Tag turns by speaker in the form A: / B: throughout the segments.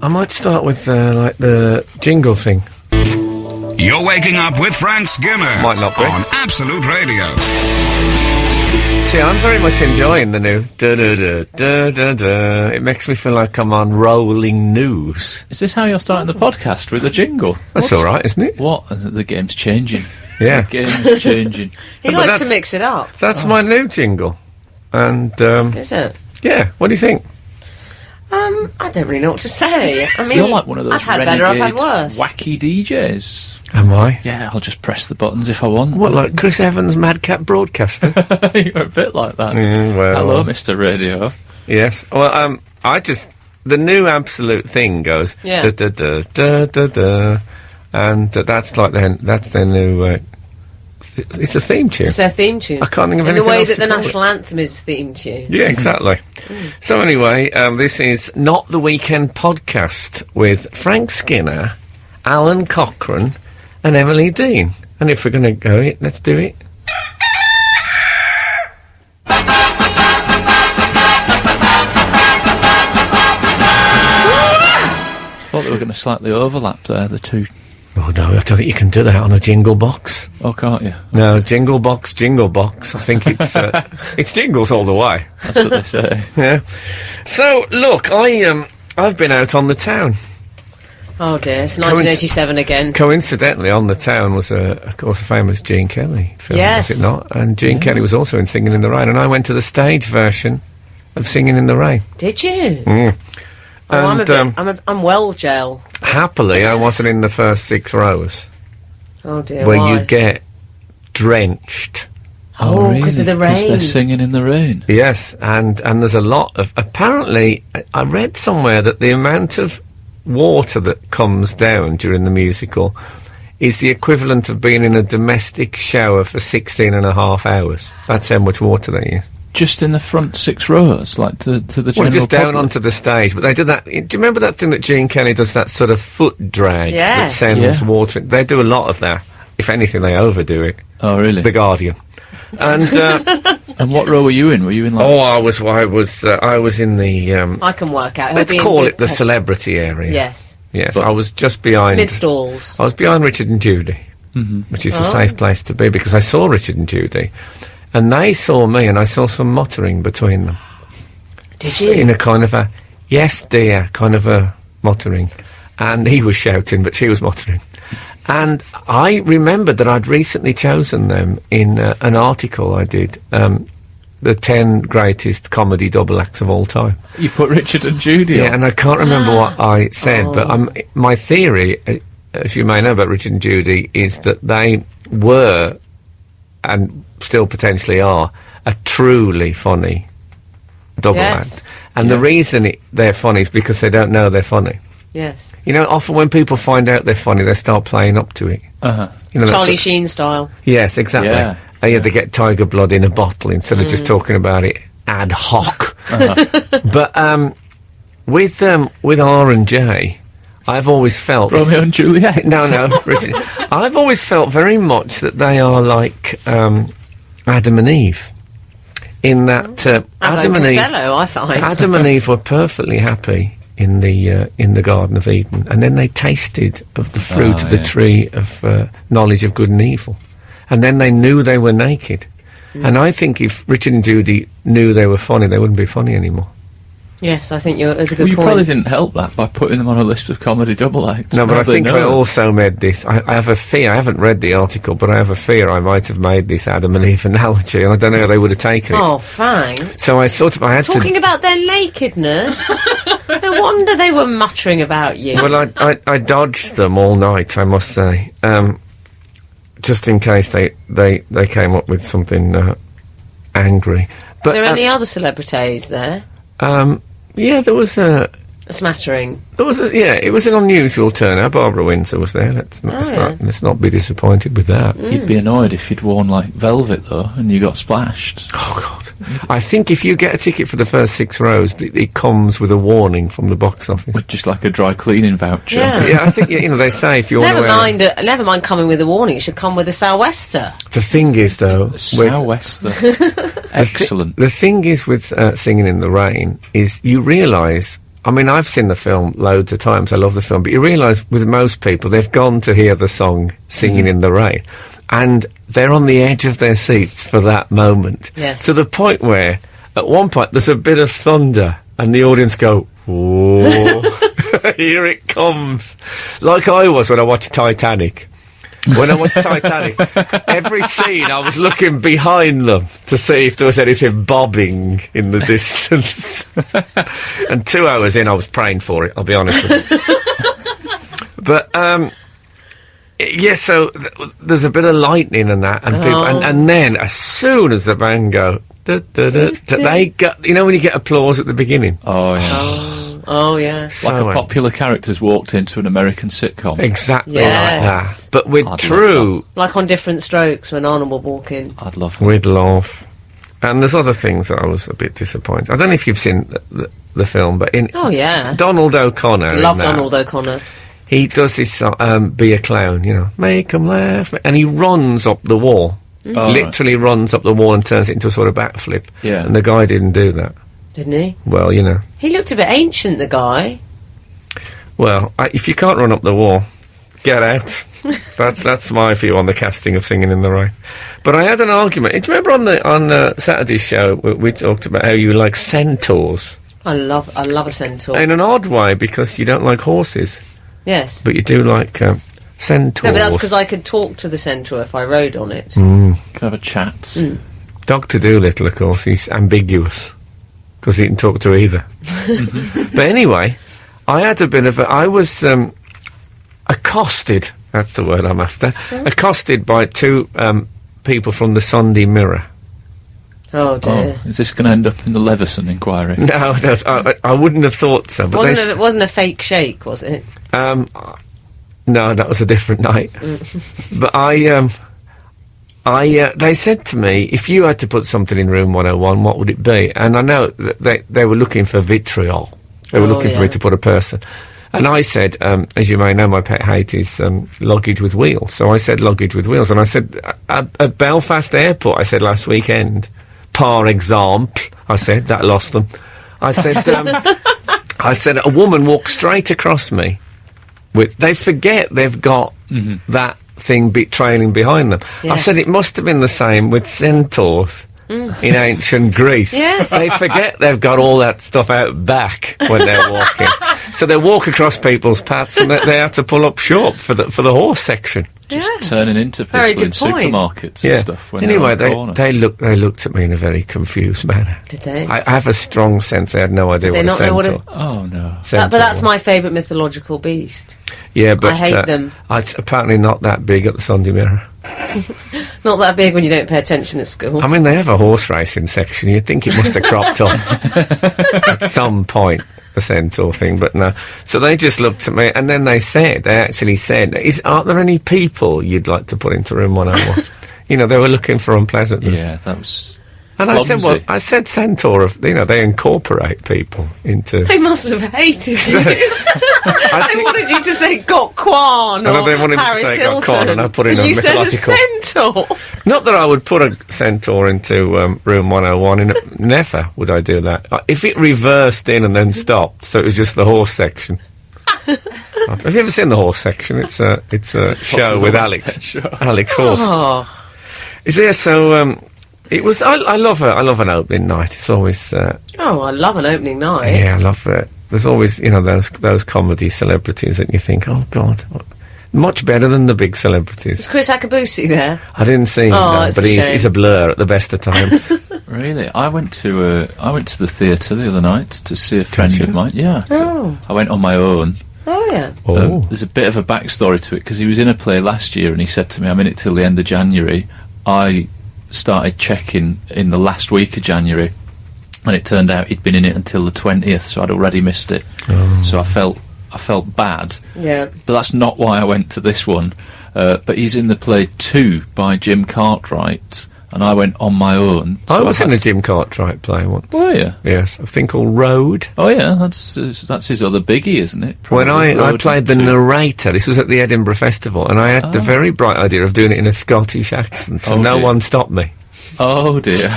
A: I might start with, like, the jingle thing.
B: You're waking up with Frank Skinner.
A: Might not be.
B: On Absolute Radio.
A: See, I'm very much enjoying the new da-da-da-da-da-da. It makes me feel like I'm on Rolling News.
C: Is this how you're starting the podcast, with a jingle?
A: That's all right, isn't it?
C: What? The game's changing.
A: Yeah.
C: The game's changing.
D: He likes to mix it up.
A: That's my new jingle. And,
D: Is it?
A: yeah, what do you think?
D: I don't really know what to say. I mean,
C: You're like one of those
D: I've had
C: renegade,
D: better, I've had worse.
C: wacky DJs.
A: Am I?
C: Yeah, I'll just press the buttons if I want.
A: What, like Chris Evans' Madcap Broadcaster?
C: You're a bit like that.
A: Well,
C: Hello, Mr. Radio.
A: yes. Well, the new Absolute thing goes da-da-da-da-da-da, and that's like that's their new, it's a theme tune.
D: It's their theme tune.
A: I can't think of
D: in
A: anything
D: the way
A: else
D: that
A: to
D: the
A: call it.
D: national anthem is theme tune.
A: Yeah, exactly. So anyway, this is Not the Weekend podcast with Frank Skinner, Alan Cochrane and Emily Dean. And if we're going to go it, let's do it.
C: I thought they were going to slightly overlap there, the two.
A: Oh no, I don't think you can do that on a jingle box.
C: Oh, can't you?
A: No, jingle box. I think it's it's jingles all the way.
C: That's what they say.
A: Yeah. So look, I've been out on the town.
D: Oh dear, it's 1987 again.
A: Coincidentally, On the Town was, of course, a famous Gene Kelly film,
D: Yes.
A: was it not? And Gene Kelly was also in Singing in the Rain, and I went to the stage version of Singing in the Rain.
D: Did you?
A: Mm.
D: Oh,
A: And
D: I'm well, gel.
A: happily, I wasn't in the first 6 rows,
D: Oh dear,
A: where
D: why?
A: you get drenched.
D: Oh, 'cause of the
C: Because they're
D: rain.
C: singing in the rain.
A: Yes, and there's a lot of... Apparently, I read somewhere that the amount of water that comes down during the musical is the equivalent of being in a domestic shower for 16 and a half hours. That's how much water they use.
C: Just in the front 6 rows, like to the general
A: Well, just down
C: public.
A: onto the stage. But they did that... Do you remember that thing that Gene Kelly does, that sort of foot drag that
D: Yes.
A: sends
C: Yeah.
A: water... They do a lot of that. If anything, they overdo it.
C: Oh, really?
A: The Guardian. And,
C: And what row were you in? Were you in like...
A: I was in the...
D: I can work out.
A: let's call it the celebrity area.
D: Yes.
A: Yes,
C: But-
A: I was just behind...
D: Mid-stalls.
A: I was behind Richard and Judy, which is a safe place to be, because I saw Richard and Judy, and they saw me, and I saw some muttering between them.
D: Did you?
A: In a kind of a, yes dear, kind of a muttering. And he was shouting, but she was muttering. And I remembered that I'd recently chosen them in an article I did, the 10 greatest comedy double acts of all time.
C: You put Richard and Judy
A: Yeah,
C: on?
A: and I can't remember what I said, but my theory, as you may know about Richard and Judy, is that they were, and still potentially are, a truly funny double
D: Yes.
A: act. And the reason they're funny is because they don't know they're funny.
D: Yes.
A: You know, often when people find out they're funny, they start playing up to it.
C: Uh-huh.
A: You know, that's
D: Charlie Sheen style.
A: yes, exactly.
C: Yeah.
A: Yeah, they get tiger blood in a bottle instead of just talking about it ad hoc. But with R&J, I've always felt...
C: Romeo and Juliet?
A: No, Richard. I've always felt very much that they are like Adam and Eve, in that Adam and Eve...
D: Costello, I find.
A: Adam and Eve were perfectly happy in the Garden of Eden, and then they tasted of the fruit of the tree of knowledge of good and evil, and then they knew they were naked. And I think if Richard and Judy knew they were funny, they wouldn't be funny anymore.
D: Yes, I think that's a good
C: Well, you
D: point.
C: probably didn't help that by putting them on a list of comedy double acts.
A: No, but
C: Now
A: I
C: they
A: think I
C: know.
A: also made this. I have a fear. I haven't read the article, but I have a fear I might have made this Adam and Eve analogy, and I don't know how they would have taken it.
D: Oh, Frank.
A: So I had
D: Talking
A: to.
D: about their nakedness. No wonder they were muttering about you.
A: Well, I dodged them all night, I must say, just in case they came up with something angry. But
D: Are there any other celebrities there?
A: yeah, there was a.
D: A smattering.
A: It was an unusual turnout. Barbara Windsor was there. Let's not be disappointed with that.
C: You'd be annoyed if you'd worn, like, velvet, though, and you got splashed.
A: Oh, God. I think if you get a ticket for the first 6 rows, it comes with a warning from the box office.
C: With just, like, a dry cleaning voucher.
D: Yeah.
A: Yeah, I think, they say if you want to wear...
D: Never mind coming with a warning. It should come with a sou'wester.
A: The thing is, though...
C: Sou'wester. Excellent.
A: The thing is with Singing in the Rain is you realise I mean, I've seen the film loads of times. I love the film. But you realise with most people, they've gone to hear the song Singing in the Rain. And they're on the edge of their seats for that moment.
D: Yes.
A: To the point where, at one point, there's a bit of thunder. And the audience go, whoa, here it comes. Like I was when I watched Titanic. When I watched Titanic, every scene I was looking behind them to see if there was anything bobbing in the distance. And 2 hours in, I was praying for it, I'll be honest with you. But, so there's a bit of lightning and that, and people, and then as soon as the band go, they got, you know when you get applause at the beginning?
C: Oh, yeah.
D: Oh, yeah.
A: So
C: Like a popular character's walked into an American sitcom.
A: Exactly
D: Yes.
A: like that. But with
C: I'd
A: True,
D: Like on Different Strokes when Arnold will walk in.
C: I'd love that.
A: we'd laugh. And there's other things that I was a bit disappointed. I don't know if you've seen the film, but in
D: Oh, yeah.
A: Donald O'Connor,
D: Love
A: in that,
D: Donald O'Connor.
A: he does this Be a Clown, you know, make 'em laugh, and he runs up the wall.
C: Oh,
A: Literally runs up the wall and turns it into a sort of backflip.
C: Yeah.
A: And the guy didn't do that.
D: Didn't he?
A: Well, you know.
D: He looked a bit ancient, the guy.
A: Well, if you can't run up the wall, get out. That's my view on the casting of Singing in the Rain. But I had an argument. Do you remember on Saturday's show we talked about how you like centaurs?
D: I love a centaur.
A: In an odd way, because you don't like horses,
D: Yes.
A: but you do like centaurs.
D: No, but that's because I could talk to the centaur if I rode on it.
C: Can have a chat.
A: Dr. Dolittle, of course, he's ambiguous because he can talk to either. But anyway, I had a bit of I was accosted, that's the word I'm after, accosted by two people from the Sunday Mirror.
D: Oh, dear.
C: Oh, is this going to end up in the Leveson inquiry?
A: No, I wouldn't have thought so. But
D: It wasn't a fake shake, was it?
A: no, that was a different night. But they said to me, if you had to put something in room 101, what would it be? And I know that they were looking for vitriol. They were looking for me to put a person. And I said, as you may know, my pet hate is luggage with wheels. So I said luggage with wheels. And I said, at Belfast Airport, I said last weekend, par exemple, I said, that lost them. I said, I said, a woman walked straight across me. They forget they've got that thing trailing behind them.
D: Yes.
A: I said it must have been the same with centaurs in ancient Greece.
D: Yes.
A: They forget they've got all that stuff out back when they're walking. So they walk across people's paths and they have to pull up short for the horse section.
C: Just turning into
D: Very
C: people in
D: good point.
C: supermarkets and stuff. When
A: Anyway,
C: they're on the corner.
A: they looked at me in a very confused manner.
D: Did they?
A: I have a strong sense they had no idea
D: Did
A: what
D: they
A: a
D: not know what
A: centaur.
C: Oh, no.
A: centaur
D: But that's
A: was.
D: my favourite mythological beast.
A: Yeah, but
D: I hate them.
A: It's apparently not that big at the Sunday Mirror.
D: Not that big when you don't pay attention at school.
A: I mean, they have a horse racing section. You'd think it must have cropped up at some point, the centaur thing, but no. So they just looked at me, and then they actually said, aren't there any people you'd like to put into room 101? You know, they were looking for unpleasantness.
C: Yeah, that was...
A: And I said,
C: clumsy.
A: I said centaur, they incorporate people into...
D: They must have hated you.
A: I
D: They
A: think-
D: wanted you to say Gok Kwan
A: I
D: or
A: know they wanted me to
D: Paris
A: say Gok
D: Hilton.
A: Kwan, and I put in
D: and
A: a
D: you said a
A: mythological-
D: centaur.
A: Not that I would put a centaur into room 101. Never would I do that. If it reversed in and then stopped, so it was just the horse section. Have you ever seen the horse section? It's a show with Alex Horse.
D: Oh,
A: Is there? So it was. I love an opening night. It's always.
D: I love an opening night.
A: Yeah, I love that. There's always those comedy celebrities that you think, oh God, much better than the big celebrities.
D: Was Chris Akabusi there?
A: I didn't see him, no,
D: it's
A: but
D: a
A: he's
D: shame.
A: a blur at the best of times.
C: Really? I went to the theatre the other night to see a friend
A: you?
C: of mine. Yeah.
D: Oh.
C: I went on my own.
D: Oh, yeah.
C: There's a bit of a backstory to it, because he was in a play last year and he said to me, I'm in it till the end of January. I started checking in the last week of January, and it turned out he'd been in it until the 20th, so I'd already missed it. So I felt bad.
D: Yeah.
C: But that's not why I went to this one. But he's in the play 2 by Jim Cartwright, and I went on my own.
A: I was in a Jim Cartwright play once.
C: Were you?
A: Yes, a thing called Road.
C: Oh yeah, that's his other biggie, isn't it?
A: When
C: Probably
A: I
C: Road
A: played the
C: 2.
A: narrator, this was at the Edinburgh Festival, and I had the very bright idea of doing it in a Scottish accent, and no
C: dear.
A: one stopped me.
C: Oh dear.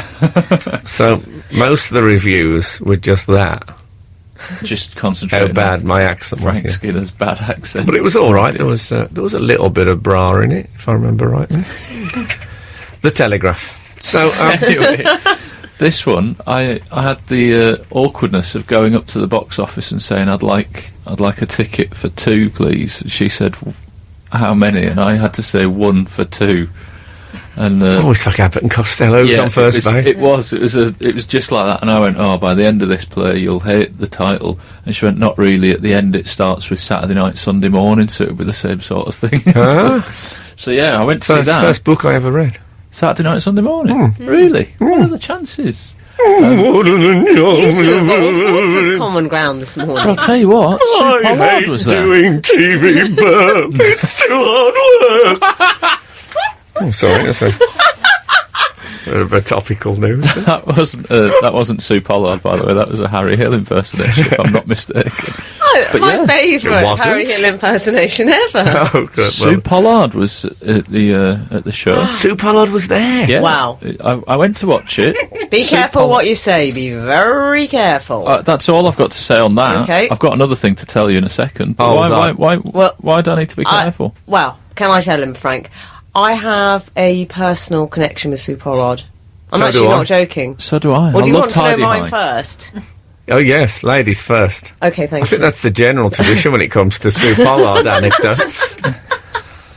A: So most of the reviews were just that.
C: just
A: How
C: concentrating
A: bad
C: on
A: my accent was.
C: Frank
A: Yeah.
C: Skinner's bad accent.
A: But it was all right. There was a little bit of bra in it, if I remember rightly. The Telegraph. So
C: Anyway, this one, I had the awkwardness of going up to the box office and saying I'd like a ticket for 2, please. And she said, "How many?" And I had to say 1 for 2. And
A: it's like Abbott and Costello was on first base.
C: It was just like that. And I went, "Oh, by the end of this play, you'll hate the title." And she went, "Not really. At the end, it starts with Saturday night, Sunday morning, so it'll be the same sort of thing."
A: Huh?
C: So yeah, I went to see that.
A: First book I ever read.
C: Saturday night, Sunday morning. Really? What are the chances?
D: You two have got all sorts of common ground this morning.
C: But I'll tell you what, Sue Pollard was there.
A: doing TV, Bob. It's too hard work. Oh, sorry, that's a bit of a topical news.
C: That wasn't Sue Pollard, by the way. That was a Harry Hill impersonation, if I'm not mistaken. But
D: My
C: yeah,
D: favourite
A: it wasn't.
D: Harry Hill impersonation ever.
A: Oh, good.
C: Sue Pollard was at the show.
A: Sue Pollard was there.
C: Yeah,
D: Wow.
C: I went to watch it.
D: Be
C: Sue
D: careful
C: Pollard-
D: what you say. Be very careful.
C: That's all I've got to say on that.
D: Okay.
C: I've got another thing to tell you in a second. But
A: Hold on.
C: why do I need to be careful?
D: Can I tell him, Frank? I have a personal connection with Sue Pollard. I'm
A: So
D: actually
A: do I.
D: not joking.
C: So do I.
D: Or do you
C: I
D: want
C: loved
D: to know
C: Heidi
D: mine
C: High.
D: first?
A: Oh, yes, ladies first.
D: Okay,
A: I
D: thank
A: think
D: you.
A: that's the general tradition when it comes to Sue Pollard anecdotes.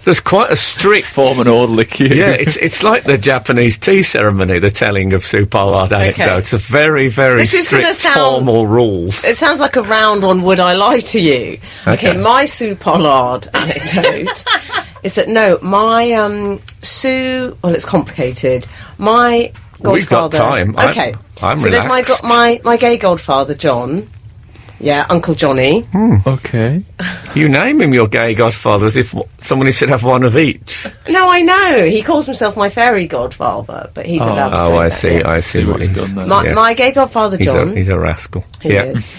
A: There's quite a strict...
C: Form an orderly queue.
A: Yeah, it's like the Japanese tea ceremony, the telling of Sue Pollard anecdotes. A very, very
D: This is gonna
A: strict
D: sound-
A: formal rules.
D: It sounds like a round on Would I Lie to You?
A: Okay.
D: My Sue Pollard anecdote is that, my Sue... Well, it's complicated. My godfather...
A: We've got time.
D: Okay.
A: I'm
D: so
A: relaxed.
D: there's my gay godfather, John. Yeah, Uncle Johnny.
C: Okay.
A: You name him your gay godfather as if somebody should have one of each.
D: No, I know. He calls himself my fairy godfather, but he's allowed to say
A: Oh, I
D: that,
A: see,
D: yeah.
A: I see what
C: he's
A: he's
C: done there.
D: My,
A: yes.
D: my gay godfather, John.
A: He's a rascal.
D: He
A: yeah.
D: is.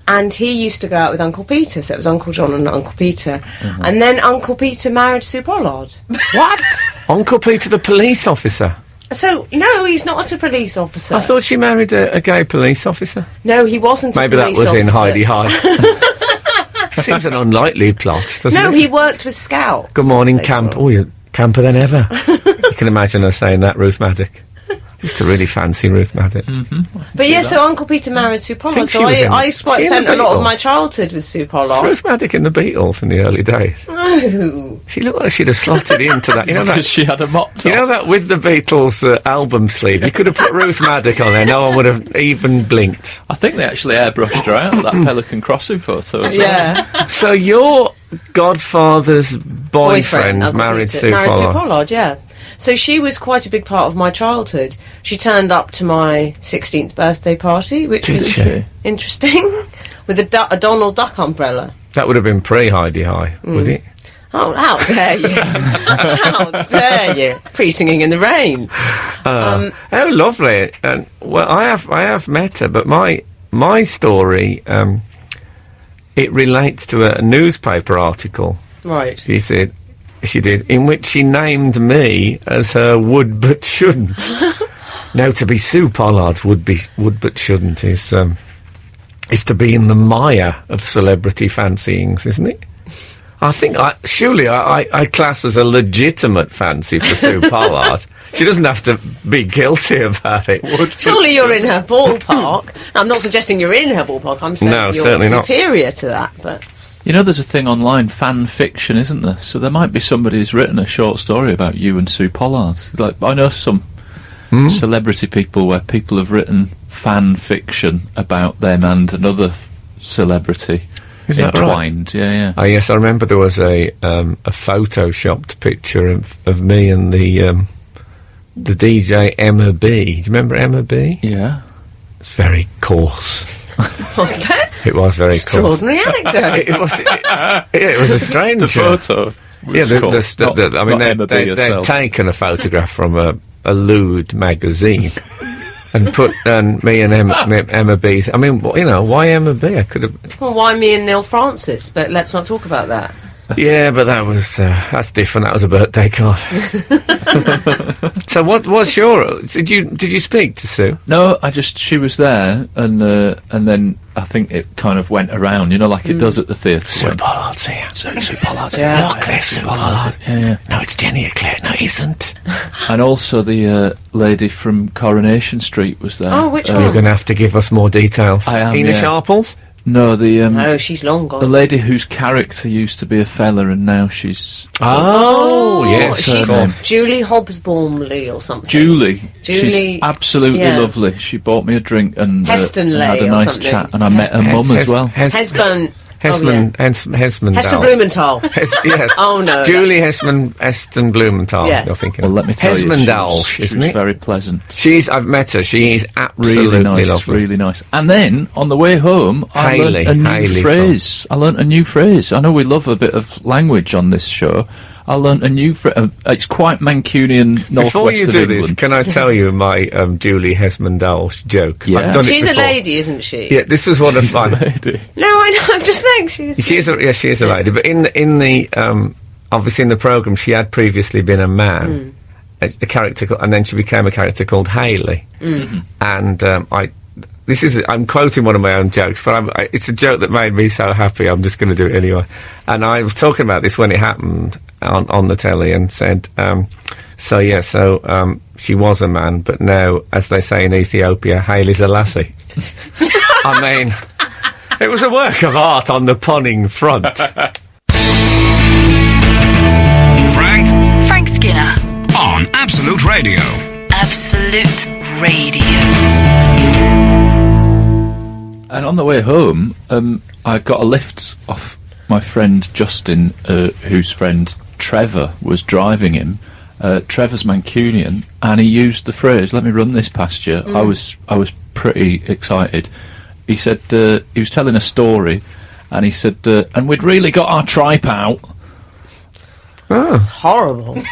D: And he used to go out with Uncle Peter, so it was Uncle John and Uncle Peter.
A: Mm-hmm.
D: And then Uncle Peter married Sue Pollard.
A: What? Uncle Peter, the police officer.
D: So, no, he's not a police officer.
A: I thought she married a gay police officer.
D: No, he wasn't
A: Maybe
D: a
A: that
D: police
A: was
D: officer.
A: in Heidi High. Seems an unlikely plot, doesn't
D: No,
A: it?
D: he worked with Scouts.
A: Good morning,
D: they
A: camp.
D: call
A: Oh, you're camper than ever. You can imagine her saying that, Ruth Maddock. Used to really fancy Ruth Maddock.
D: But yeah, so Uncle Peter married Sue Pollard,
A: think
D: so
A: she was in-
D: I
A: she in
D: spent
A: the
D: a lot
A: Beatles?
D: of my childhood with Sue
A: Was
D: Pollard.
A: Ruth Maddock in the Beatles in the early days?
D: No.
A: She looked like she'd have slotted into that. You know
C: Because
A: that?
C: she had a mop top.
A: You know that with the Beatles album sleeve? You could have put Ruth Maddock on there. No one would have even blinked.
C: I think they actually airbrushed her out of that Pelican Crossing photo. As well.
D: Yeah.
A: So your godfather's boyfriend
D: Uncle
A: married
D: Peter,
A: Sue
D: married Sue
A: Pollard.
D: Pollard, yeah. So she was quite a big part of my childhood. She turned up to my 16th birthday party, which
A: Did
D: was
A: she?
D: interesting, with a Donald Duck umbrella.
A: That would have been pre-Heidi High, would it?
D: Oh, how dare you! How dare you! Pre-singing in the rain.
A: Oh, lovely! And well, I have met her, but my story it relates to a newspaper article.
D: Right.
A: She did, in which she named me as her would but shouldn't. Now, to be Sue Pollard's would but shouldn't is to be in the mire of celebrity fancyings, isn't it? I think I class as a legitimate fancy for Sue Pollard. She doesn't have to be guilty about it.
D: Surely you're in her ballpark. I'm not suggesting you're in her ballpark. I'm saying
A: No,
D: you're
A: certainly not.
D: superior to that. But
C: You know, there's a thing online, fan fiction, isn't there? So there might be somebody who's written a short story about you and Sue Pollard. Like, I know some celebrity people where people have written fan fiction about them and another celebrity
A: Is that right?
C: entwined. Yeah.
A: Oh yes, I remember there was a photoshopped picture of me and the DJ Emma B. Do you remember Emma B?
C: Yeah.
A: It's very coarse.
D: what's that?
A: It was very coarse.
D: Extraordinary anecdote.
A: It was a strange
C: The photo.
A: Yeah, I mean, they'd taken a photograph from a lewd magazine and put me and Emma B's. I mean, you know, why Emma B? I could have.
D: Well, why me and Neil Francis? But let's not talk about that.
A: Yeah, but that was that's different. That was a birthday card. So what's your? Did you speak to Sue?
C: No, she was there, and then I think it kind of went around, like it does at the theatre.
A: Sue Pollard's here.
C: Sue Pollard's
D: here.
A: Yeah. Look, there's Sue Pollard.
C: Yeah.
A: No, it's Jenny Eclair. No, it isn't.
C: And also the lady from Coronation Street was there.
D: Oh, which
A: You're
D: one?
A: going to have to give us more details.
C: I am,
A: Ina
C: yeah.
A: Sharples?
C: No,
D: No, she's long
C: the
D: gone.
C: lady whose character used to be a fella and now she's
A: Oh, yes.
D: she's
C: her name.
D: Julie Hobbsbaumley or something.
C: Julie.
D: Julie,
C: She's absolutely
D: yeah.
C: lovely. She bought me a drink and
D: Hestonleigh
C: had a
D: or
C: nice
D: something.
C: chat, and I met her mum as well.
D: Hesburn.
A: Hesman
D: Hester
A: Dahl.
D: Blumenthal.
A: Yes.
D: Oh, no.
A: Julie Heston Blumenthal.
D: Yes.
A: You're thinking.
C: Well, let me tell
A: Hesman
C: you,
A: Dahl,
C: she
A: isn't
C: was
A: it?
C: very pleasant.
A: I've met her. She is absolutely
C: Really nice,
A: lovely.
C: really nice. And then on the way home, I learnt a new
A: Hayley
C: phrase. I learnt a new phrase. I know we love a bit of language on this show. I learnt a new phrase. It's quite Mancunian, northwest
A: Before you
C: of
A: do
C: England.
A: this, can I tell you my Julie Hesman Dahl joke?
C: Yeah.
A: I've done it
D: She's a
A: before.
D: lady, isn't she?
A: Yeah, this was one of mine.
C: Lady.
D: No, I know. I'm just saying she's.
A: She is a lady. But in the obviously in the programme, she had previously been a man, a character, and then she became a character called Hayley. And I'm quoting one of my own jokes, but it's a joke that made me so happy. I'm just going to do it anyway. And I was talking about this when it happened on the telly, and said, she was a man, but now, as they say in Ethiopia, Hayley's a lassie. I mean, it was a work of art on the punning front.
B: Frank
E: Skinner.
B: on Absolute Radio.
E: Absolute Radio.
C: And on the way home, I got a lift off my friend Justin, whose friend Trevor was driving him. Trevor's Mancunian, and he used the phrase, let me run this past you. I was pretty excited. He said, he was telling a story, and he said, and we'd really got our tripe out.
D: horrible.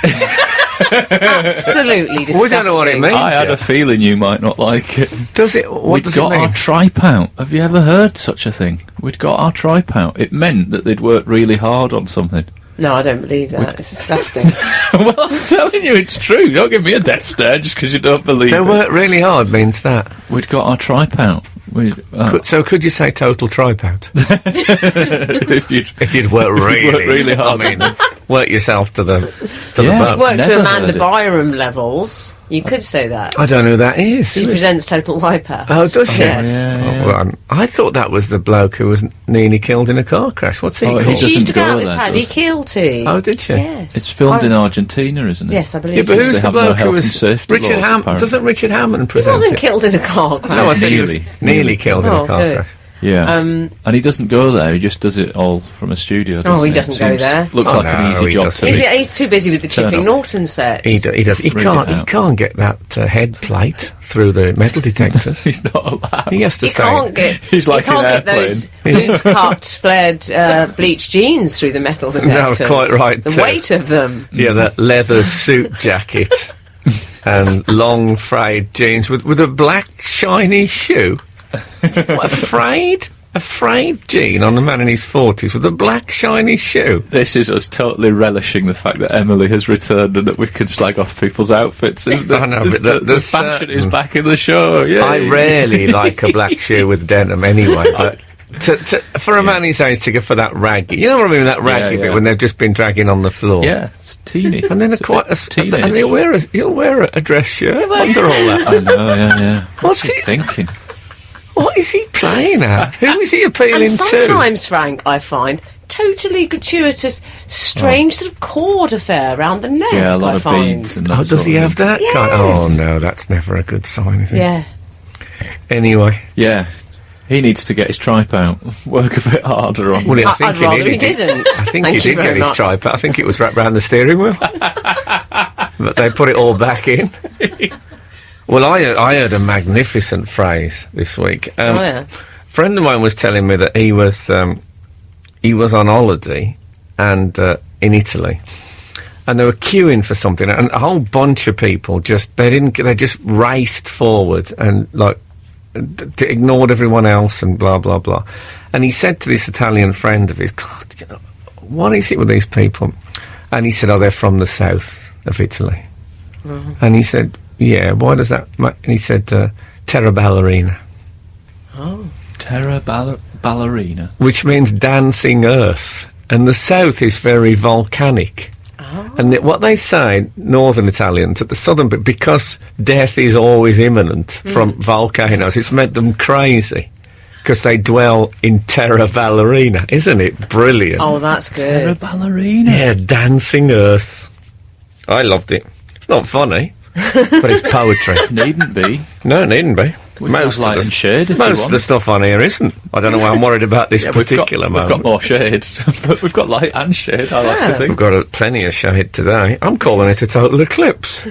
D: Absolutely disgusting.
A: We don't know what it means.
C: I had a feeling you might not like it.
A: Does it? What
C: We'd
A: does
C: got
A: it mean?
C: our tripe out. Have you ever heard such a thing? We'd got our tripe out. It meant that they'd worked really hard on something.
D: No, I don't believe that. It's disgusting.
C: Well, I'm telling you, it's true. Don't give me a death stare just because you don't believe
A: They
C: it.
A: work really hard means that.
C: We'd got our tripe out.
A: Could you say total tripe out?
C: If
A: If you'd work really
C: hard.
A: I mean, work yourself to the
C: Yeah.
A: bone.
D: Works
C: Never
D: to Amanda
C: heard it.
D: Byram levels. You could say that.
A: I don't know who that is.
D: She
A: Who is-
D: presents Total Wipeout.
A: Oh, does she?
D: Yes.
C: Yeah.
A: Oh, well, I thought that was the bloke who was nearly killed in a car crash. What's he
C: Oh, he
A: called?
D: She used to
C: doesn't
D: go
C: go
D: out with
C: there,
D: Paddy
C: does-
D: Kilty.
A: Oh, did she?
D: Yes.
C: It's filmed in
D: I-
C: Argentina, isn't it?
D: Yes, I believe
A: Yeah, but
C: Because
A: who's
C: they
A: the
C: have no
A: bloke who
C: health
A: was
C: and safety
A: Richard
C: laws,
A: Hammond?
C: apparently.
A: Doesn't Richard Hammond
D: He
A: present
D: wasn't
A: it?
D: killed in a car crash.
A: No, I said he was
C: Nearly.
A: nearly killed in
D: Oh,
A: a car
D: good.
A: crash.
C: Yeah. And he doesn't go there, he just does it all from a studio.
D: Oh, he
C: It
D: doesn't go
C: seems-
D: there.
C: Looks
A: Oh,
C: like an
A: no,
C: easy
A: he
C: job
A: doesn't.
C: to
D: He's,
C: me.
D: he's too busy with the
C: Turn
D: Chipping
C: up.
D: Norton set.
A: He does. He
C: Read
A: can't.
C: it
A: He
C: out.
A: can't get that head plate through the metal detectors.
C: He's not allowed.
A: He has to
D: He
A: stay.
D: can't get.
C: He's like
D: he can't
C: an
D: get those
C: airplane.
D: boot-cut, flared, bleached jeans through the metal detectors.
A: quite right,
D: The
A: too.
D: weight of them.
A: Yeah, that leather suit jacket and long frayed jeans with a black shiny shoe. What, a frayed jean on a man in his 40s with a black shiny shoe.
C: This is us totally relishing the fact that Emily has returned and that we can slag off people's outfits, isn't it?
A: I know,
C: It's
A: but
C: the
A: there's
C: fashion is
A: certain-
C: back in the show. Yeah,
A: I rarely like a black shoe with denim anyway, but for a man his age to go for that raggy, you know what I mean, that raggy
C: Yeah,
A: bit
C: yeah.
A: when they've just been dragging on the floor.
C: Yeah, it's teeny.
A: And then
C: It's teenage.
A: and he'll wear a dress shirt under all that.
C: I know, yeah.
A: What's
C: he
A: he-
C: thinking?
A: What is he playing at? Who is he appealing
D: And
A: to?
D: sometimes, Frank, I find totally gratuitous, strange sort of cord affair around the neck.
C: Yeah, a lot
D: I
C: of
D: find.
C: beads. And that
A: Oh, does
C: sort
A: he
C: of
A: have
C: thing.
A: that
D: Yes.
A: kind? Oh no, that's never a good sign, is it?
D: Yeah.
A: Anyway,
C: Yeah. He needs to get his tripe out. Work a bit harder on.
A: well, I
D: I'd
A: think
D: rather
A: nearly
D: he
A: did.
D: didn't.
A: I think
D: Thank
A: he
D: you
A: did
D: very
A: get his
D: much.
A: stripe. I think it was wrapped around the steering wheel, but they put it all back in. Well, I heard a magnificent phrase this week.
D: Oh, yeah.
A: A friend of mine was telling me that he was on holiday and in Italy, and they were queuing for something, and a whole bunch of people they just raced forward and ignored everyone else and blah blah blah. And he said to this Italian friend of his, God, what is it with these people? And he said, oh, they're from the south of Italy. And he said, yeah, why does that... And he said, terra ballerina.
D: Oh.
C: Terra ballerina.
A: Which means dancing earth. And the south is very volcanic.
D: Oh.
A: And what they say, northern Italians, at the southern bit, because death is always imminent from volcanoes, it's made them crazy. Because they dwell in terra ballerina. Isn't it brilliant?
D: Oh, that's
C: Terra
D: good.
C: ballerina.
A: Yeah, dancing earth. I loved it. It's not funny, but it's poetry.
C: Needn't be.
A: No, it needn't be.
C: We can have light and shade if you
A: most of
C: want.
A: the stuff on here isn't. I don't know why I'm worried about this
C: Yeah,
A: particular
C: we've
A: moment.
C: got more shade. We've got light and shade, I like to
A: We've
C: think.
A: got plenty of shade today. I'm calling it a total eclipse.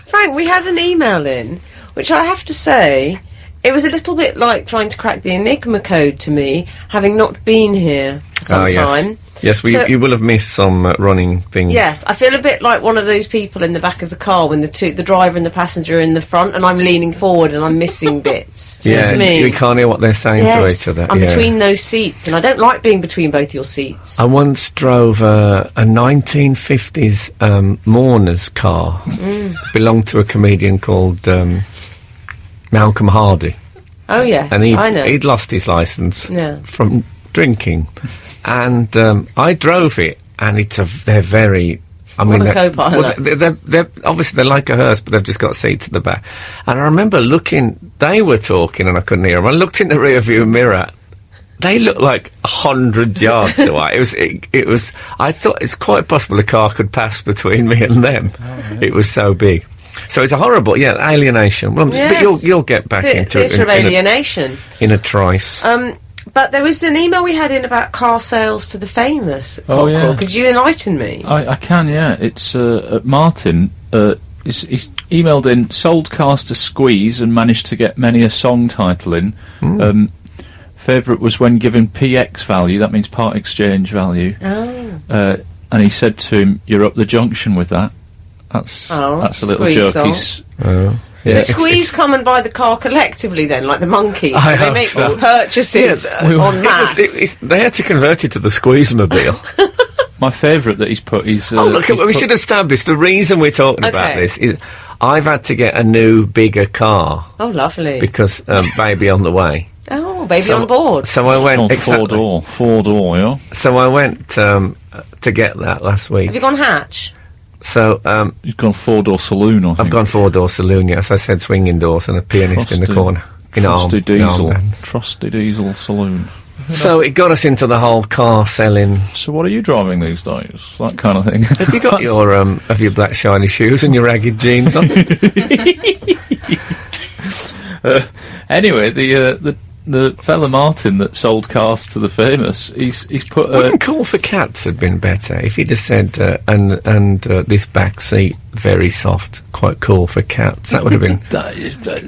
D: Frank, we had an email in, which I have to say, it was a little bit like trying to crack the Enigma code to me, having not been here for some time.
A: Yes, you will have missed some running things.
D: Yes, I feel a bit like one of those people in the back of the car when the driver and the passenger are in the front, and I'm leaning forward and I'm missing bits. Do you know what I mean?
A: You can't hear what they're saying to each other.
D: I'm
A: yeah.
D: between those seats, and I don't like being between both your seats.
A: I once drove a 1950s mourner's car. Belonged to a comedian called Malcolm Hardy.
D: Oh yes,
A: And
D: I know.
A: he'd lost his licence
D: Yeah.
A: from drinking. And I drove it, and they're very... I mean,
D: a co-pilot.
A: they're obviously they're like a hearse, but they've just got seats at the back. And I remember they were talking, and I couldn't hear them. I looked in the rear view mirror. They looked like 100 yards away. It was. I thought it's quite possible a car could pass between me and them.
D: Oh,
A: It was so big. So it's a horrible, alienation. Well, but
D: Yes.
A: you'll get back into it
D: Theatre of alienation.
A: in a trice.
D: But there was an email we had in about car sales to the famous.
C: Oh,
D: Cockerell.
C: yeah.
D: Could you enlighten me?
C: I can, yeah. It's Martin. He's emailed in, sold cars to Squeeze and managed to get many a song title in. Favourite was when given PX value, that means part exchange value.
D: Oh.
C: And he said to him, "You're up the junction with that." That's a little
D: Squeeze
C: joke.
D: song.
C: Yeah,
D: Did Squeeze come and buy the car collectively then, like the monkeys?
A: I
D: Do they
A: hope
D: make
A: so.
D: these purchases en masse?
A: They had to convert it to the Squeeze-mobile.
C: my favourite that he's put is...
A: Oh, look, we should establish the reason we're talking about
D: Okay.
A: this is I've had to get a new, bigger car
D: Oh, lovely.
A: because baby on the way.
D: Oh, baby
A: So-
D: on board.
A: So I went... exactly.
C: Four door, yeah.
A: So I went to get that last week.
D: Have you gone hatch?
A: So
C: You've gone four-door saloon, I think.
A: I've gone four-door saloon, yes. I said swinging doors and a pianist in the corner.
C: Trusty diesel.
A: armbands.
C: Trusty diesel saloon.
A: So it got us into the whole car selling.
C: So what are you driving these days? That kind of thing.
A: Have you got your black shiny shoes and your ragged jeans on?
C: Anyway, the fella Martin that sold cars to the famous, he's put
A: Wouldn't Call for Cats have been better if he'd have said and this back seat very soft, quite cool for cats. That would have been.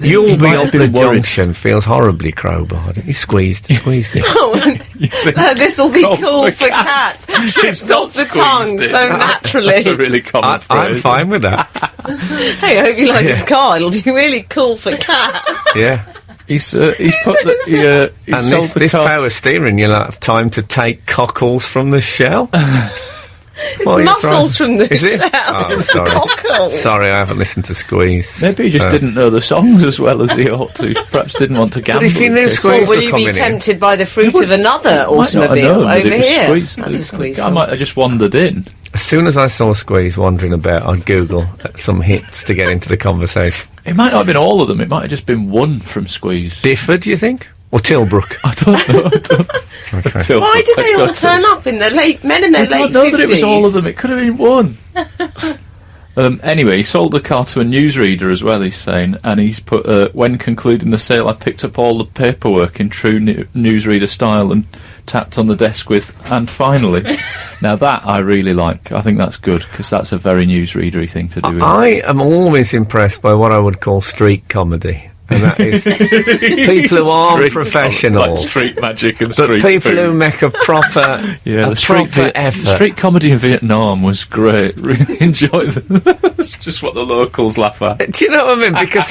A: You'll be up the junction feels horribly crowbarred. He squeezed it.
D: This will be
C: Cool
D: cool
C: for
D: for cats. Trips off the tongue so naturally.
C: That's a really common
A: I'm
C: phrase.
A: fine with that.
D: Hey, I hope you like this car. It'll be really cool for cats.
A: Yeah.
C: He's put that he
A: And
C: sold
A: this
C: the car.
A: power steering, you'll have time to take cockles from the shell.
D: It's
A: Well, you're
D: muscles
A: trying-
D: from the
A: Is it?
D: shell.
A: Oh, sorry.
D: Cockles.
A: Sorry, I haven't listened to Squeeze.
C: Maybe he just didn't know the songs as well as he ought to. Perhaps didn't want to gamble.
A: if he knew
C: in case-
A: Squeeze-
D: Or
A: Please
D: will
A: for
D: you
A: coming
D: be
A: in.
D: tempted by the fruit of another
C: Might not have
D: automobile
C: known that
D: over
C: it was
D: here?
C: Squeeze.
D: That's a squeeze.
C: I
D: song.
C: might have just wandered in.
A: As soon as I saw Squeeze wandering about, I'd Google some hits to get into the conversation.
C: It might not have been all of them. It might have just been one from Squeeze.
A: Difford, do you think? Or Tilbrook?
C: I don't know.
A: Okay.
C: Tilbrook,
D: Why did
C: let's
D: they
C: go
D: all turn up in their late men in their
C: I
D: late
C: don't know
D: 50s?
C: that it was all of them. It could have been one. Anyway, he sold the car to a newsreader as well, he's saying, and he's put, when concluding the sale, I picked up all the paperwork in true newsreader style and tapped on the desk with, and finally. Now that I really like. I think that's good, because that's a very newsreadery thing to do.
A: I am always impressed by what I would call street comedy. And that is people who aren't
C: Street-
A: professionals.
C: like street magic and
A: But
C: street
A: people
C: food.
A: who make a proper,
C: Yeah,
A: a
C: the street,
A: proper effort.
C: street comedy in Vietnam was great. Really enjoyed it. It's just what the locals laugh at.
A: Do you know what I mean? Because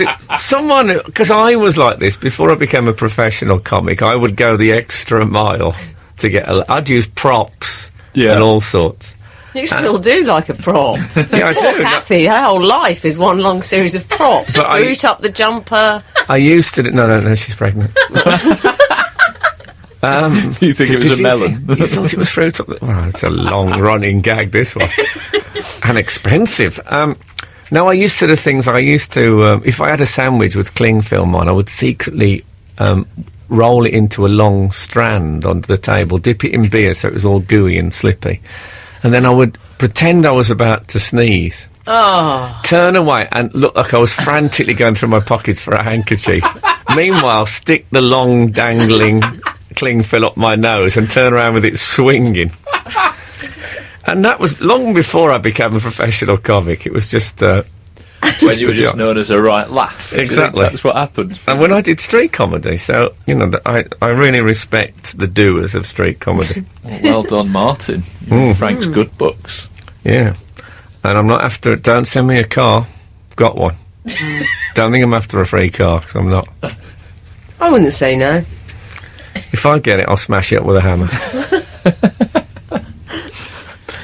A: because I was like this before I became a professional comic. I would go the extra mile to get. I'd use props
C: Yeah.
A: and all sorts.
D: You still do like a prop.
A: Yeah, I
D: Poor
A: do.
D: Kathy, her whole life is one long series of props.
A: But I-
D: Fruit up the jumper.
A: I used to. No, she's pregnant.
C: You think it was a melon?
A: You thought it was fruit up? Well, it's a long running gag, this one. And expensive. No, I used to the things I used to... if I had a sandwich with cling film on, I would secretly roll it into a long strand onto the table, dip it in beer so it was all gooey and slippy. And then I would pretend I was about to sneeze.
D: Oh.
A: Turn away and look like I was frantically going through my pockets for a handkerchief. Meanwhile, stick the long dangling cling fill up my nose and turn around with it swinging. And that was long before I became a professional comic. It was just
C: When you were
A: a
C: just
A: job.
C: known as a right laugh. Do you think
A: Exactly.
C: That's what happened.
A: And when I did street comedy, so, you know, I really respect the doers of street comedy.
C: Well done, Martin. Frank's good books.
A: Yeah. And I'm not after... Don't send me a car. Got one. Don't think I'm after a free car, because I'm not.
D: I wouldn't say no.
A: If I get it, I'll smash it up with a hammer.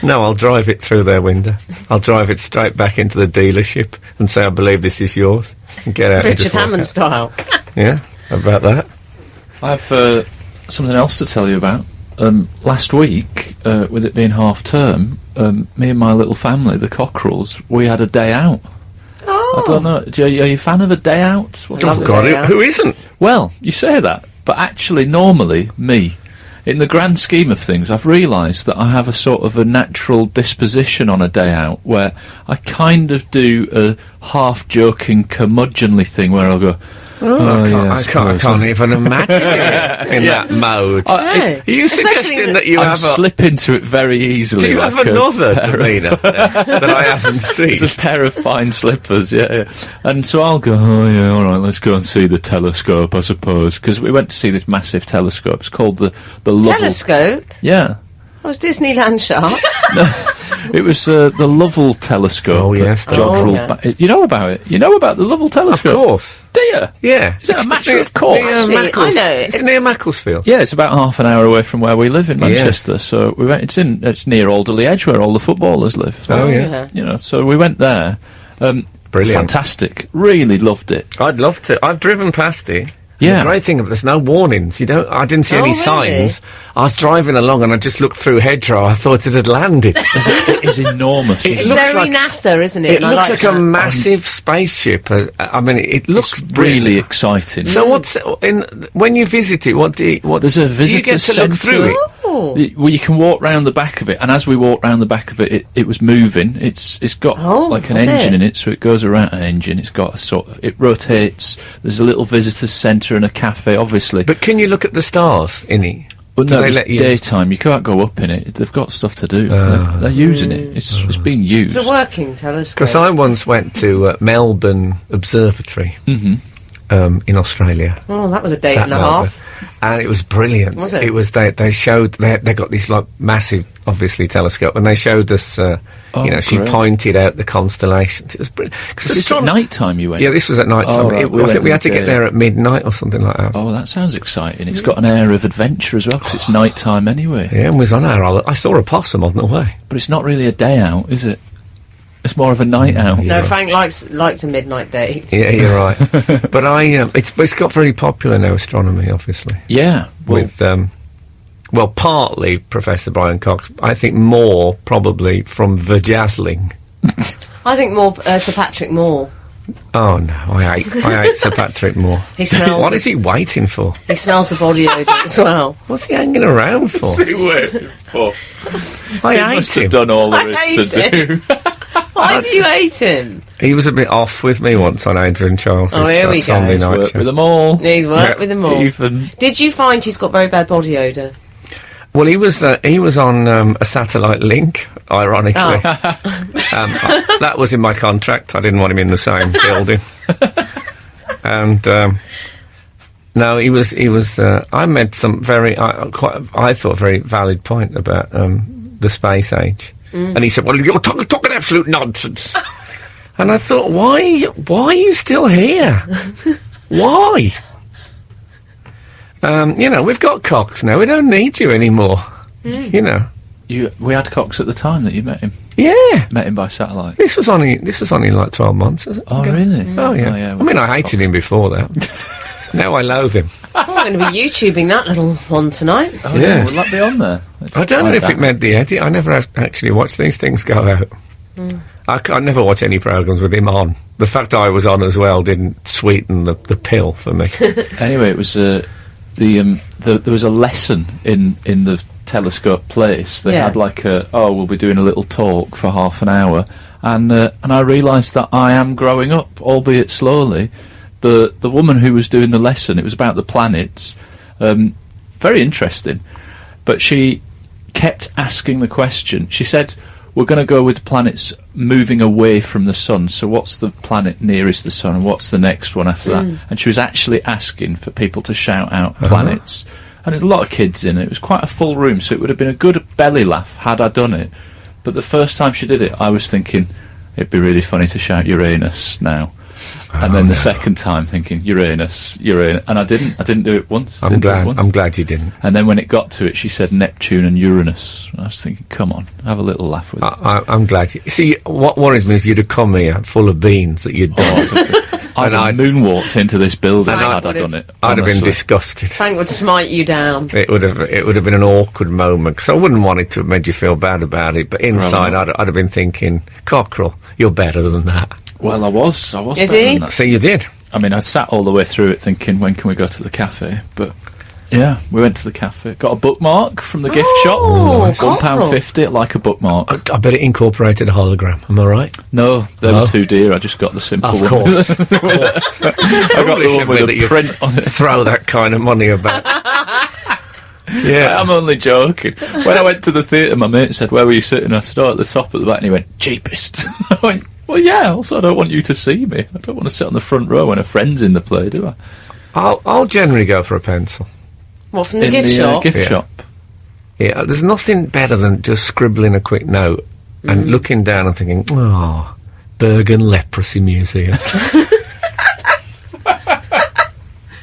A: No, I'll drive it through their window. I'll drive it straight back into the dealership and say, I believe this is yours. And get out and
D: Richard
A: just walk
D: Hammond
A: out.
D: style.
A: Yeah, how about that?
C: I have something else to tell you about. Last week, with it being half term, me and my little family, the Cockerells, we had a day out.
D: Oh.
C: I don't know. Are you a fan of a day out? What's
D: Love
A: Oh,
D: a
A: God,
D: day out.
A: who isn't?
C: Well, you say that, but actually, normally, me, in the grand scheme of things, I've realised that I have a sort of a natural disposition on a day out where I kind of do a half-joking, curmudgeonly thing where I'll go,
A: I can't even imagine you in that mode.
D: No.
A: Are you suggesting that you
C: I
A: have a...
C: slip into it very easily.
A: Do you
C: like
A: have another demeanour that I haven't seen?
C: It's a pair of fine slippers, yeah. And so I'll go, oh yeah, all right, let's go and see the telescope, I suppose, because we went to see this massive telescope. It's called the Lovell.
D: Telescope?
C: Yeah.
D: That was Disneyland Sharks.
C: It was the Lovell telescope.
A: Oh, yes,
C: at
D: oh,
C: Jodrell
D: yeah.
C: You know about it? You know about the Lovell
A: Of
C: telescope?
A: course.
C: Do you?
A: Yeah.
C: Is it a matter of course?
D: Actually, I know it.
A: It's near Macclesfield.
C: Yeah, it's about half an hour away from where we live in Manchester. So we went. It's near Alderley Edge where all the footballers live.
A: Oh, yeah.
C: You know, so we went there.
A: Brilliant.
C: Fantastic. Really loved it.
A: I'd love to. I've driven past it.
C: Yeah.
A: The great thing, there's no warnings. I didn't see
D: Oh,
A: any
D: really?
A: signs. I was driving along and I just looked through hedgerow. I thought it had landed.
C: It is enormous.
A: It
D: It's
A: looks
D: very
A: like-
D: NASA, isn't it?
A: It
D: And I
A: looks like a
D: that.
A: massive spaceship. I mean, it looks
C: It's really
A: brilliant.
C: exciting.
A: So what's when you visit it? What
C: There's a
A: do you
C: visitor
A: get to look
C: centre.
A: through it?
D: Oh.
C: Well, you can walk round the back of it, and as we walked round the back of it, it was moving. It's got
D: Oh,
C: like an
D: was
C: engine
D: it?
C: in it, so it goes around an engine. It's got a sort of, it rotates. There's a little visitor centre and a cafe, obviously.
A: But can you look at the stars in it?
C: But
A: do
C: no,
A: they
C: it's
A: let you-
C: daytime. You can't go up in it. They've got stuff to do. They're using it. It's being used.
D: It's a working telescope.
A: Because I once went to Melbourne Observatory in Australia.
D: Oh, that was a day
A: That
D: and a
A: Melbourne.
D: half.
A: And it was brilliant.
D: Was it?
A: It was they showed they got this like massive, obviously, telescope, and they showed us. She
C: great.
A: pointed out the constellations. It was brilliant.
C: Was this at night time you went?
A: Yeah, this was at night time.
C: Oh, right, we
A: I think
C: went
A: we
C: in
A: had to
C: the
A: get
C: day.
A: there at midnight or something like that.
C: Oh, that sounds exciting. It's got an air of adventure as well, because it's night time anyway.
A: Yeah, and was on our. I saw a possum on the way.
C: But it's not really a day out, is it? It's more of a night out.
A: Yeah.
D: No, Frank likes a midnight date.
A: Yeah, you're right. But it's got very popular now, astronomy, obviously.
C: Yeah. Well,
A: With partly Professor Brian Cox. I think more probably from Vajazzling.
D: I think more Sir Patrick Moore.
A: Oh no, I hate Sir Patrick Moore.
D: He smells.
A: What is he waiting for?
D: He smells the body odour as well.
A: What's he hanging around for? I
C: he
A: hate
C: must
A: him.
C: have done all there
D: I
C: is to
D: hate
C: do.
D: Why do you hate him?
A: He was a bit off with me once on Adrian Charles'
D: Oh, here we go.
A: Sunday
C: He's
A: night
C: worked
A: show.
C: with them all.
D: He's worked with them all.
C: Even
D: Did you find he's got very bad body odour?
A: Well, he was on a satellite link, ironically. That was in my contract. I didn't want him in the same building. And no, he was. I made some I thought very valid point about the space age, and he said, "Well, you're talking absolute nonsense." And I thought, why are you still here? Why? We've got Cox now. We don't need you anymore. You know.
C: We had Cox at the time that you met him.
A: Yeah.
C: Met him by satellite.
A: This was only like 12 months. Ago.
C: Oh, really?
A: Oh, yeah. I mean, I hated him before that. Now I loathe him.
D: I'm going to be YouTubing that little one tonight.
C: Oh,
A: Yeah.
C: Will that be on there?
A: I don't know if it meant the edit. I never actually watched these things go out. I never watch any programmes with him on. The fact I was on as well didn't sweeten the pill for me.
C: Anyway, it was there was a lesson in the Telescope Place. They had like we'll be doing a little talk for half an hour, and I realised that I am growing up, albeit slowly. The woman who was doing the lesson, it was about the planets, very interesting, but she kept asking the question. She said, we're going to go with planets moving away from the sun, so what's the planet nearest the sun, and what's the next one after that? And she was actually asking for people to shout out planets. And there's a lot of kids in it. It was quite a full room, so it would have been a good belly laugh had I done it. But the first time she did it, I was thinking, it'd be really funny to shout Uranus now. And then the second time thinking Uranus, and I didn't do it once.
A: I'm glad you didn't.
C: And then when it got to it, she said Neptune and Uranus. I was thinking, come on, have a little laugh with it.
A: I'm glad you... See, what worries me is you'd have come here full of beans that you'd done.
C: I'd have moonwalked into this building had I done it.
A: I'd have been disgusted.
D: Frank would smite you down.
A: It would have been an awkward moment, because I wouldn't want it to have made you feel bad about it, but inside I'd have been thinking, Cockerel, you're better than that.
C: Well, I was
D: Is
C: better
D: he?
C: than that.
A: So you did.
C: I mean, I sat all the way through it thinking, when can we go to the cafe? But yeah, we went to the cafe. Got a bookmark from the gift shop. £1.50, like a bookmark.
A: I bet it incorporated a hologram. Am I right?
C: No, they were too dear. I just got the simple
A: Of
C: one.
A: course.
C: I got the one with a print on it.
A: Throw that kind of money about. Yeah.
C: I'm only joking. When I went to the theatre, my mate said, where were you sitting? I said, at the top at the back. And he went, cheapest. I went, well, yeah, also I don't want you to see me. I don't want to sit on the front row when a friend's in the play, do I?
A: I'll generally go for a pencil.
D: What, from the gift shop?
C: Gift shop.
A: Yeah, there's nothing better than just scribbling a quick note and looking down and thinking, oh, Bergen Leprosy Museum.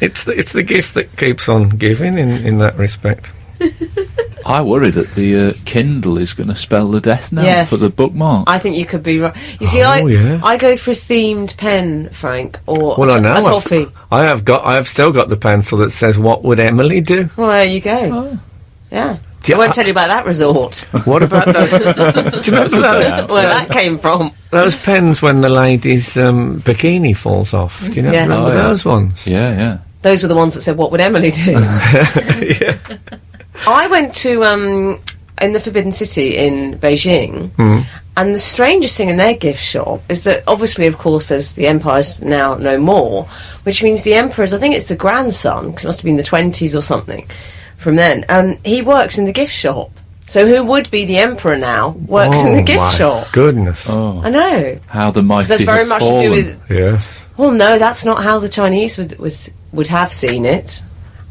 A: It's the gift that keeps on giving in that respect.
C: I worry that the Kindle is going to spell the death knell for the bookmark.
D: I think you could be right. You see, I go for a themed pen, Frank, or a toffee.
A: I have still got the pencil that says, what would Emily do?
D: Well, there you go. Oh. Yeah. I won't tell you about that resort.
A: What about those? Do you remember those?
D: Where that came from?
A: Those pens when the lady's bikini falls off. Do you know? Remember those ones?
C: Yeah.
D: Those were the ones that said, what would Emily do?
A: Yeah.
D: I went to, in the Forbidden City in Beijing, and the strangest thing in their gift shop is that, obviously, of course, there's the empire's now no more, which means the emperor's, I think it's the grandson, because it must have been the 20s or something, from then, he works in the gift shop. So who would be the emperor now works in the gift shop.
A: Goodness.
C: Oh.
D: I know.
C: How the mighty
D: that's very much
C: fallen.
D: to do with...
A: Yes.
D: Well, no, that's not how the Chinese would have seen it.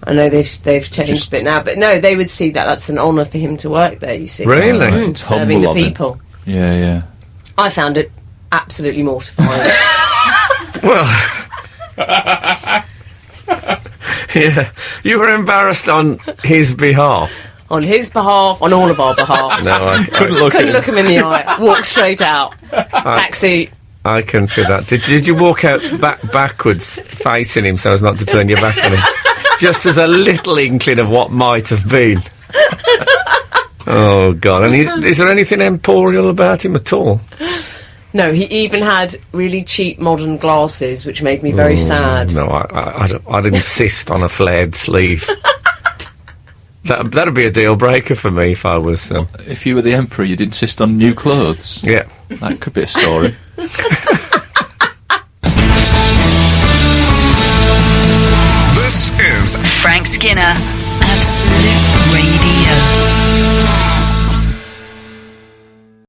D: I know they've changed a bit now, but no, they would see that's an honour for him to work there, you see.
A: Really?
D: Serving the people.
C: Yeah.
D: I found it absolutely mortifying.
A: Well... yeah. You were embarrassed on his behalf.
D: On his behalf, on all of our behalf.
A: No, I
D: couldn't look him in the eye. Walk straight out. Taxi.
A: I can see that. Did you walk out backwards facing him so as not to turn your back on him? Just as a little inkling of what might have been. Oh, God. And is there anything emporial about him at all?
D: No, he even had really cheap modern glasses, which made me very sad.
A: No, I'd insist on a flared sleeve. That'd be a deal breaker for me if I was...
C: if you were the emperor, you'd insist on new clothes.
A: Yeah.
C: That could be a story.
B: This is
E: Frank Skinner.